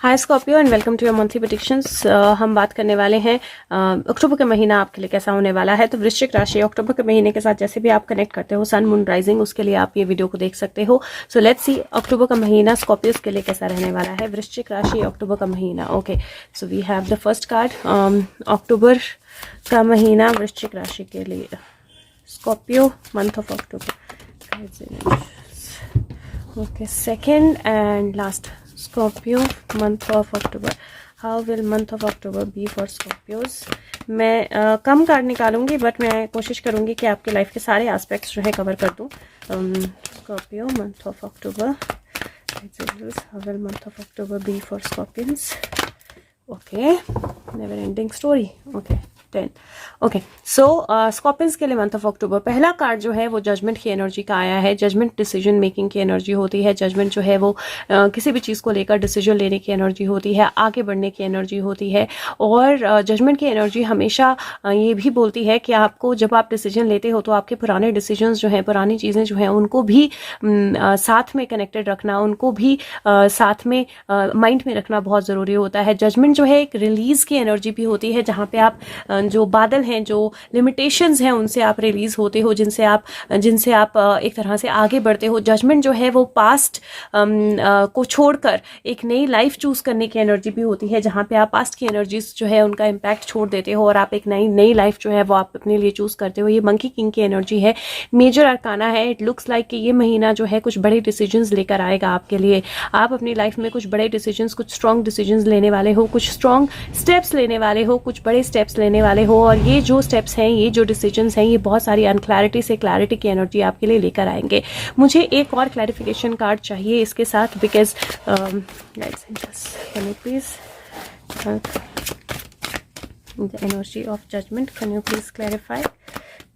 Hi Scorpio and welcome to your monthly predictions. हम बात करने वाले हैं अक्टूबर का महीना आपके लिए कैसा होने वाला है। तो वृश्चिक राशि अक्टूबर के महीने के साथ जैसे भी आप कनेक्ट करते हो सन मून राइजिंग, उसके लिए आप ये वीडियो को देख सकते हो। सो लेट्स सी अक्टूबर का महीना स्कॉर्पियोस के लिए कैसा रहने वाला है। वृश्चिक राशि अक्टूबर का महीना। Okay, so we have the first card October का महीना वृश्चिक राशि के लिए। Scorpio month of October. Okay, second and last Scorpio month of October. How will month of October be for Scorpios? मैं कम कार्ड निकालूंगी बट मैं कोशिश करूंगी कि आपके लाइफ के सारे एस्पेक्ट्स जो है कवर कर दूं। Scorpio month of October. How will month of October be for Scorpions? Okay, never ending story. Okay. 10. Okay, so Scorpions के लिए मंथ ऑफ अक्टूबर पहला कार्ड जो है वो जजमेंट की एनर्जी का आया है। जजमेंट डिसीजन मेकिंग की एनर्जी होती है। जजमेंट जो है वो किसी भी चीज़ को लेकर डिसीजन लेने की एनर्जी होती है, आगे बढ़ने की एनर्जी होती है। और जजमेंट की एनर्जी हमेशा ये भी बोलती है कि आपको जब आप डिसीजन लेते हो तो आपके पुराने डिसीजंस जो हैं, पुरानी चीज़ें जो हैं, उनको भी साथ में कनेक्टेड रखना, उनको भी साथ में माइंड में रखना बहुत ज़रूरी होता है। जजमेंट जो है एक रिलीज़ की एनर्जी भी होती है, जहाँ पे आप जो बादल हैं, जो लिमिटेशंस हैं, उनसे आप रिलीज होते हो, जिनसे आप एक तरह से आगे बढ़ते हो। जजमेंट जो है वो पास्ट को छोड़कर एक नई लाइफ चूज करने की एनर्जी भी होती है, जहाँ पे आप पास्ट की एनर्जीज जो है उनका इम्पैक्ट छोड़ देते हो और आप एक नई लाइफ जो है वो आप अपने लिए चूज करते हो। ये मंकी किंग की एनर्जी है, मेजर अरकाना है। इट लुक्स लाइक कि ये महीना जो है कुछ बड़े डिसीजंस लेकर आएगा आपके लिए। आप अपनी लाइफ में कुछ बड़े डिसीजंस, कुछ स्ट्रॉन्ग डिसीजंस लेने वाले हो, कुछ स्ट्रॉन्ग स्टेप्स लेने वाले हो, कुछ बड़े स्टेप्स लेने वाले हो। और ये जो स्टेप्स हैं, ये जो डिसीजंस हैं, ये बहुत सारी अनक्लैरिटी से क्लैरिटी की एनर्जी आपके लिए लेकर आएंगे। मुझे एक और क्लैरिफिकेशन कार्ड चाहिए इसके साथ, because can you please the energy of judgment, can you please clarify.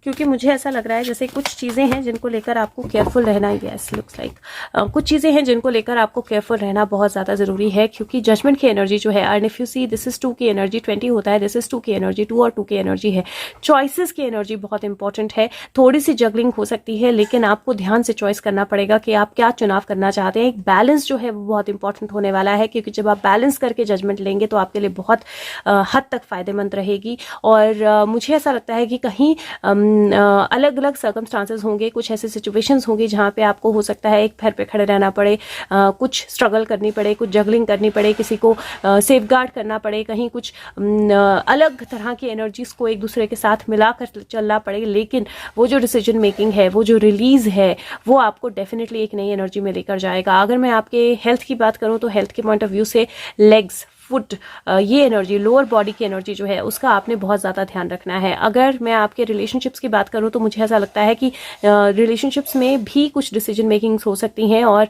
क्योंकि मुझे ऐसा लग रहा है जैसे कुछ चीज़ें हैं जिनको लेकर आपको केयरफुल रहना, यस लुक्स लाइक कुछ चीज़ें हैं जिनको लेकर आपको केयरफुल रहना बहुत ज़्यादा ज़रूरी है। क्योंकि जजमेंट की एनर्जी जो है, and if you see this is 2 की एनर्जी, 20 होता है, दिस इज 2 की एनर्जी, 2 और 2 की एनर्जी है। चॉइसेस की एनर्जी बहुत इंपॉर्टेंट है। थोड़ी सी जगलिंग हो सकती है, लेकिन आपको ध्यान से चॉइस करना पड़ेगा कि आप क्या चुनाव करना चाहते हैं। एक बैलेंस जो है वो बहुत इंपॉर्टेंट होने वाला है, क्योंकि जब आप बैलेंस करके जजमेंट लेंगे तो आपके लिए बहुत हद तक फायदेमंद रहेगी। और मुझे ऐसा लगता है कि कहीं अलग अलग सर्कमस्टांसेस होंगे, कुछ ऐसे सिचुएशंस होंगी जहाँ पे आपको हो सकता है एक पैर पे खड़े रहना पड़े, कुछ स्ट्रगल करनी पड़े, कुछ जगलिंग करनी पड़े, किसी को सेफगार्ड करना पड़े, कहीं कुछ अलग तरह की एनर्जीज को एक दूसरे के साथ मिलाकर चलना पड़े। लेकिन वो जो डिसीजन मेकिंग है, वो जो रिलीज है, वो आपको डेफिनेटली एक नई एनर्जी में लेकर जाएगा। अगर मैं आपके हेल्थ की बात करूँ तो हेल्थ के पॉइंट ऑफ व्यू से लेग्स, फुट, ये एनर्जी, लोअर बॉडी की एनर्जी जो है उसका आपने बहुत ज़्यादा ध्यान रखना है। अगर मैं आपके रिलेशनशिप्स की बात करूँ तो मुझे ऐसा लगता है कि रिलेशनशिप्स में भी कुछ डिसीजन मेकिंग्स हो सकती हैं और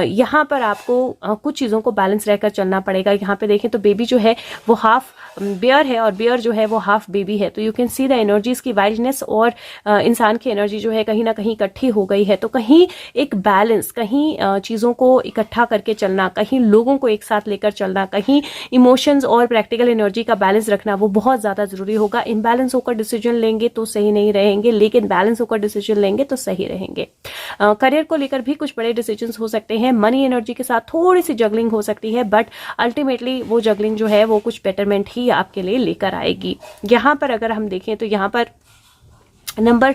यहाँ पर आपको कुछ चीज़ों को बैलेंस रहकर चलना पड़ेगा। यहाँ पे देखें तो बेबी जो है वो हाफ बियर है और बियर जो है वो हाफ बेबी है। तो you can see the energies की वाइल्डनेस और इंसान की एनर्जी जो है कहीं ना कहीं इकट्ठी हो गई है। तो कहीं एक बैलेंस, कहीं चीज़ों को इकट्ठा करके चलना, कहीं लोगों को एक साथ लेकर चलना, कहीं इमोशंस और प्रैक्टिकल एनर्जी का बैलेंस रखना, वो बहुत ज़्यादा ज़रूरी होगा। इम्बैलेंस होकर डिसीजन लेंगे तो सही नहीं रहेंगे, लेकिन बैलेंस होकर डिसीजन लेंगे तो सही रहेंगे। करियर को लेकर भी कुछ बड़े डिसीजंस हो सकते हैं। मनी एनर्जी के साथ थोड़ी सी जगलिंग हो सकती है, बट अल्टीमेटली वो जगलिंग जो है वो कुछ बेटरमेंट ही आपके लिए लेकर आएगी। यहाँ पर अगर हम देखें तो यहाँ पर नंबर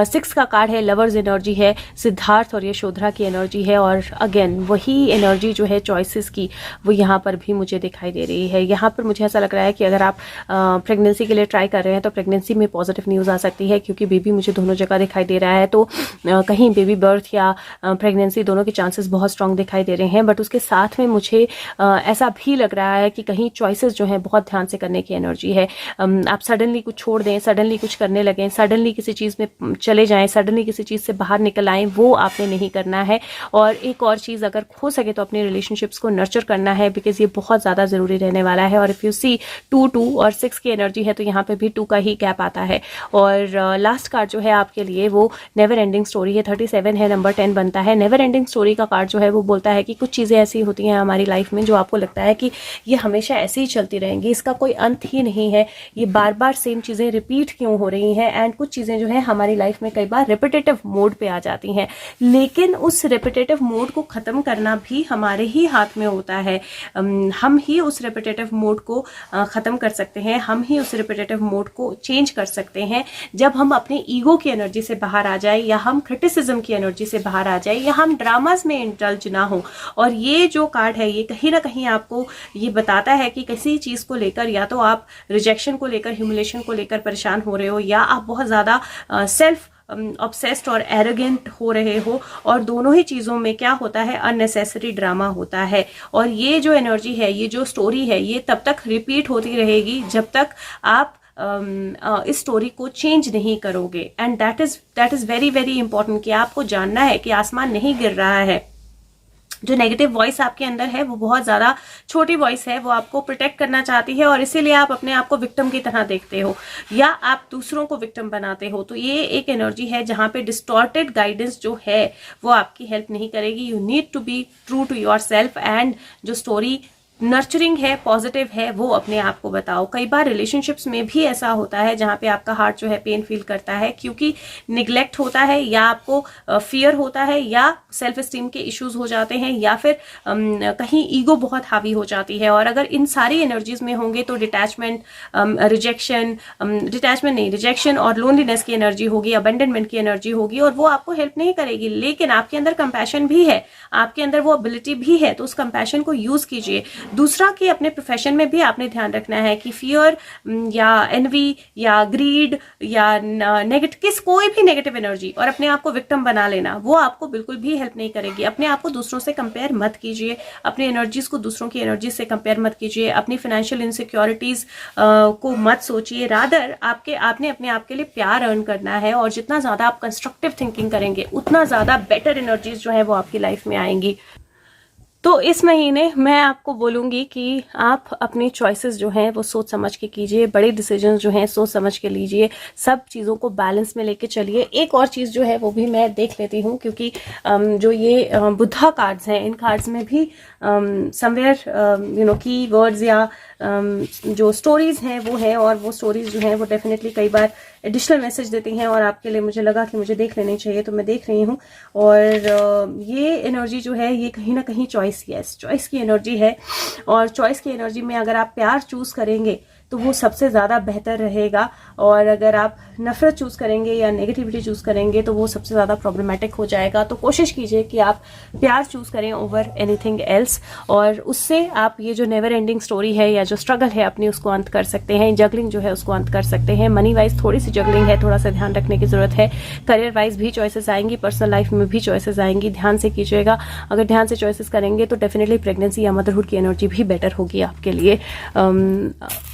6 का कार्ड है, लवर्स एनर्जी है, सिद्धार्थ और यशोधरा की एनर्जी है। और अगेन वही एनर्जी जो है चॉइसेस की, वो यहाँ पर भी मुझे दिखाई दे रही है। यहाँ पर मुझे ऐसा लग रहा है कि अगर आप प्रेगनेंसी के लिए ट्राई कर रहे हैं तो प्रेगनेंसी में पॉजिटिव न्यूज़ आ सकती है, क्योंकि बेबी मुझे दोनों जगह दिखाई दे रहा है। तो कहीं बेबी बर्थ या प्रेगनेंसी दोनों के चांसेस बहुत स्ट्रांग दिखाई दे रहे हैं। बट उसके साथ में मुझे ऐसा भी लग रहा है कि कहीं चॉइसेस जो है बहुत ध्यान से करने की एनर्जी है। आप सडनली कुछ छोड़ दें, सडनली कुछ करने लगें, सडनली किसी चीज़ में चले जाएं, सडनली किसी चीज़ से बाहर निकल आएं, वो आपने नहीं करना है। और एक और चीज़, अगर हो सके तो अपने रिलेशनशिप्स को नर्चर करना है, बिकॉज ये बहुत ज़्यादा ज़रूरी रहने वाला है। और इफ़ यू सी 2 और 6 की एनर्जी है तो यहाँ पे भी 2 का ही गैप आता है। और लास्ट कार्ड जो है आपके लिए वो नेवर एंडिंग स्टोरी है, 37 है, नंबर 10 बनता है। नेवर एंडिंग स्टोरी का कार्ड जो है वो बोलता है कि कुछ चीज़ें ऐसी होती हैं हमारी लाइफ में जो आपको लगता है कि ये हमेशा ऐसे ही चलती रहेंगी, इसका कोई अंत ही नहीं है, ये बार बार सेम चीज़ें रिपीट क्यों हो रही हैं। एंड कुछ चीज़ें जो है हमारी लाइफ में कई बार रिपीटेटिव मोड पे आ जाती हैं, लेकिन उस रिपीटेटिव मोड को ख़त्म करना भी हमारे ही हाथ में होता है। हम ही उस रिपीटेटिव मोड को ख़त्म कर सकते हैं, हम ही उस रिपीटेटिव मोड को चेंज कर सकते हैं जब हम अपने ईगो की एनर्जी से बाहर आ जाए, या हम क्रिटिसिज्म की एनर्जी से बाहर आ जाए, या हम ड्रामास में इंडल्ज ना हो। और ये जो कार्ड है ये कहीं ना कहीं आपको ये बताता है कि किसी चीज़ को लेकर या तो आप रिजेक्शन को लेकर, ह्यूमिलेशन को लेकर परेशान हो रहे हो, या आप बहुत ज़्यादा सेल्फ ऑब्सेस्ड और एरोगेंट हो रहे हो, और दोनों ही चीज़ों में क्या होता है, अननेसेसरी ड्रामा होता है। और ये जो एनर्जी है, ये जो स्टोरी है, ये तब तक रिपीट होती रहेगी जब तक आप इस स्टोरी को चेंज नहीं करोगे। And that is very very important कि आपको जानना है कि आसमान नहीं गिर रहा है। जो नेगेटिव वॉइस आपके अंदर है वो बहुत ज़्यादा छोटी वॉइस है, वो आपको प्रोटेक्ट करना चाहती है, और इसीलिए आप अपने आप को विक्टिम की तरह देखते हो, या आप दूसरों को विक्टिम बनाते हो। तो ये एक एनर्जी है जहाँ पे डिस्टॉर्टेड गाइडेंस जो है वो आपकी हेल्प नहीं करेगी। You need to be true to your self, and जो स्टोरी नर्चरिंग है, पॉजिटिव है, वो अपने आप को बताओ। कई बार रिलेशनशिप्स में भी ऐसा होता है जहाँ पे आपका हार्ट जो है पेन फील करता है, क्योंकि निग्लेक्ट होता है, या आपको फियर होता है, या सेल्फ एस्टीम के इश्यूज हो जाते हैं, या फिर कहीं ईगो बहुत हावी हो जाती है। और अगर इन सारी एनर्जीज में होंगे तो रिजेक्शन और लोनलीनेस की एनर्जी होगी, अबेंडनमेंट की एनर्जी होगी, और वो आपको हेल्प नहीं करेगी। लेकिन आपके अंदर कंपैशन भी है, आपके अंदर वो एबिलिटी भी है, तो उस कंपैशन को यूज कीजिए। दूसरा कि अपने प्रोफेशन में भी आपने ध्यान रखना है कि फियर या एनवी या ग्रीड या कोई भी नेगेटिव एनर्जी और अपने आप को विक्टिम बना लेना, वो आपको बिल्कुल भी हेल्प नहीं करेगी। अपने आप को दूसरों से कंपेयर मत कीजिए, अपनी एनर्जीज को दूसरों की एनर्जी से कंपेयर मत कीजिए, अपनी फाइनेंशियल इनसिक्योरिटीज को मत सोचिए। रादर आपने अपने आप के लिए प्यार अर्न करना है, और जितना ज्यादा आप कंस्ट्रक्टिव थिंकिंग करेंगे उतना ज्यादा बेटर एनर्जीज जो है वो आपकी लाइफ में आएंगी। तो इस महीने मैं आपको बोलूँगी कि आप अपनी चॉइसेस जो हैं वो सोच समझ के कीजिए, बड़े डिसीजंस जो हैं सोच समझ के लीजिए, सब चीज़ों को बैलेंस में लेके चलिए। एक और चीज़ जो है वो भी मैं देख लेती हूँ, क्योंकि जो ये बुद्धा कार्ड्स हैं, इन कार्ड्स में भी समवेयर की वर्ड्स या जो स्टोरीज हैं वो हैं, और वो स्टोरीज जो हैं वो डेफिनेटली कई बार एडिशनल मैसेज देती हैं, और आपके लिए मुझे लगा कि मुझे देख लेनी चाहिए, तो मैं देख रही हूँ। और ये एनर्जी जो है ये कहीं ना कहीं चॉइस की एनर्जी है, और चॉइस की एनर्जी में अगर आप प्यार चूज करेंगे तो वो सबसे ज़्यादा बेहतर रहेगा, और अगर आप नफरत चूज़ करेंगे या नेगेटिविटी चूज़ करेंगे तो वो सबसे ज़्यादा प्रॉब्लमेटिक हो जाएगा। तो कोशिश कीजिए कि आप प्यार चूज़ करें ओवर एनीथिंग एल्स, और उससे आप ये जो नेवर एंडिंग स्टोरी है या जो स्ट्रगल है अपनी, उसको अंत कर सकते हैं। जगलिंग जो है उसको अंत कर सकते हैं। मनी वाइज थोड़ी सी जगलिंग है, थोड़ा सा ध्यान रखने की ज़रूरत है। करियर वाइज भी चॉइसेस आएंगी, पर्सनल लाइफ में भी चॉइसेस आएंगी, ध्यान से कीजिएगा। अगर ध्यान से चॉइसेस करेंगे तो डेफिनेटली प्रेगनेंसी या मदरहुड की एनर्जी भी बेटर होगी आपके लिए।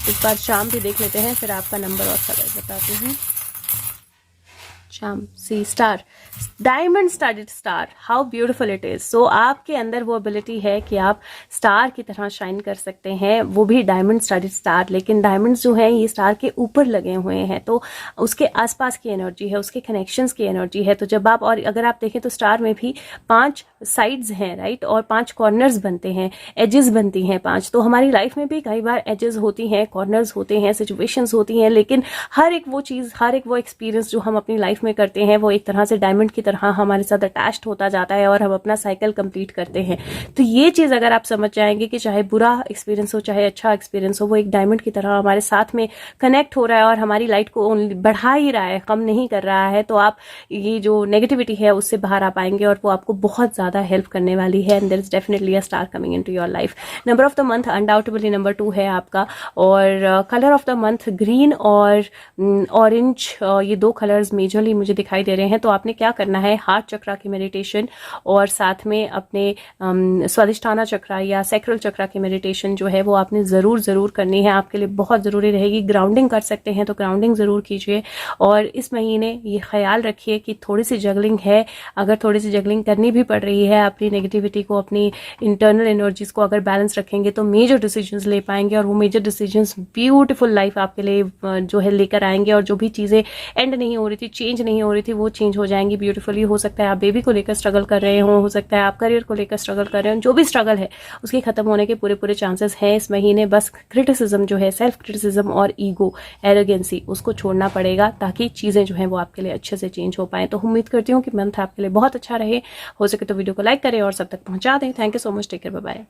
इस बार शाम भी देख लेते हैं, फिर आपका नंबर और कलर बताती हूँ। शाम सी star, diamond studded star, how beautiful it is. So आपके अंदर वो एबिलिटी है कि आप स्टार की तरह शाइन कर सकते हैं, वो भी डायमंड स्टडीड स्टार। लेकिन डायमंड्स जो हैं ये स्टार के ऊपर लगे हुए हैं, तो उसके आसपास की एनर्जी है, उसके कनेक्शंस की एनर्जी है। तो जब आप, और अगर आप देखें तो स्टार में भी 5 साइड्स हैं, राइट, और 5 कॉर्नर्स बनते हैं, एजेस बनती हैं 5। तो हमारी लाइफ में भी कई बार एजेस होती हैं, कॉर्नर्स होते हैं, सिचुएशंस होती हैं, लेकिन हर एक वो चीज़, हर एक वो एक्सपीरियंस जो हम अपनी लाइफ में करते हैं वो एक तरह से डायमंड की तरह हमारे साथ अटैच्ड होता जाता है, और हम अपना साइकिल कंप्लीट करते हैं। तो ये चीज़ अगर आप समझ जाएंगे कि चाहे बुरा एक्सपीरियंस हो चाहे अच्छा एक्सपीरियंस हो, वो एक डायमंड की तरह हमारे साथ में कनेक्ट हो रहा है और हमारी लाइट को बढ़ा ही रहा है, कम नहीं कर रहा है, तो आप ये जो नेगेटिविटी है उससे बाहर आ पाएंगे, और वो आपको बहुत ज़्यादा हेल्प करने वाली है। And there is definitely a star coming into your life. Number of the month undoubtedly number 2 है आपका, और colour of the month green और ऑरेंज, ये 2 कलर्स मेजरली मुझे दिखाई दे रहे हैं। तो आपने क्या करना है, हार्ट चक्रा की मेडिटेशन और साथ में अपने स्वादिष्ठाना चक्रा या सैक्रल चक्रा की मेडिटेशन जो है वो आपने ज़रूर करनी है, आपके लिए बहुत ज़रूरी रहेगी। ग्राउंडिंग कर सकते हैं तो ग्राउंडिंग ज़रूर कीजिए, और इस महीने ये ख्याल रखिए कि थोड़ी सी जगलिंग है, अगर थोड़ी सी जगलिंग करनी भी पड़ रही है, अपनी नेगेटिविटी को, अपनी इंटरनल एनर्जीज को अगर बैलेंस रखेंगे तो मेजर डिसीजंस ले पाएंगे, और वो मेजर डिसीजंस ब्यूटीफुल लाइफ आपके लिए जो है लेकर आएंगे। और जो भी चीज़ें एंड नहीं हो रही थी, चेंज नहीं हो रही थी वो चेंज हो जाएंगी ब्यूटीफुली। हो सकता है आप बेबी को लेकर स्ट्रगल कर रहे हो सकता है आप करियर को लेकर स्ट्रगल कर रहे हो, जो भी स्ट्रगल है उसके खत्म होने के पूरे चांसेस हैं इस महीने। बस क्रिटिसिज्म जो है, सेल्फ क्रिटिसिज्म और ईगो, एरोगेंसी, उसको छोड़ना पड़ेगा ताकि चीजें जो है वो आपके लिए अच्छे से चेंज हो पाए। तो उम्मीद करती हूँ कि मंथ आपके लिए बहुत अच्छा रहे। हो सके तो वीडियो को लाइक करें और सब तक पहुंचा दें। Thank you so much, take care, bye bye.